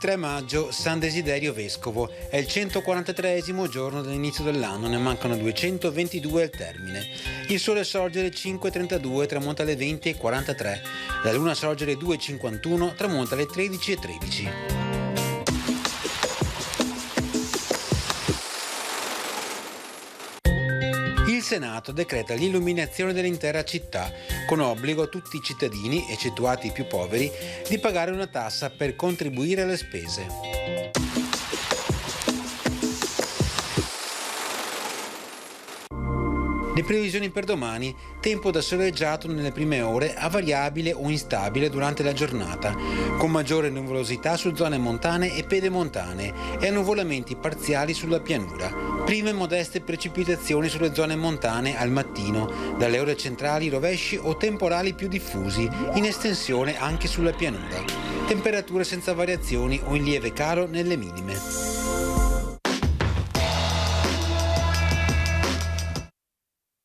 23 maggio, San Desiderio Vescovo. È il 143esimo giorno dall'inizio dell'anno, ne mancano 222 al termine. Il sole sorge alle 5:32, tramonta alle 20:43. La luna sorge alle 2:51, tramonta alle 13:13. Il Senato decreta l'illuminazione dell'intera città, con obbligo a tutti i cittadini, eccettuati i più poveri, di pagare una tassa per contribuire alle spese. Le previsioni per domani: tempo da soleggiato nelle prime ore a variabile o instabile durante la giornata, con maggiore nuvolosità su zone montane e pedemontane e annuvolamenti parziali sulla pianura. Prime modeste precipitazioni sulle zone montane al mattino, dalle ore centrali rovesci o temporali più diffusi, in estensione anche sulla pianura. Temperature senza variazioni o in lieve calo nelle minime.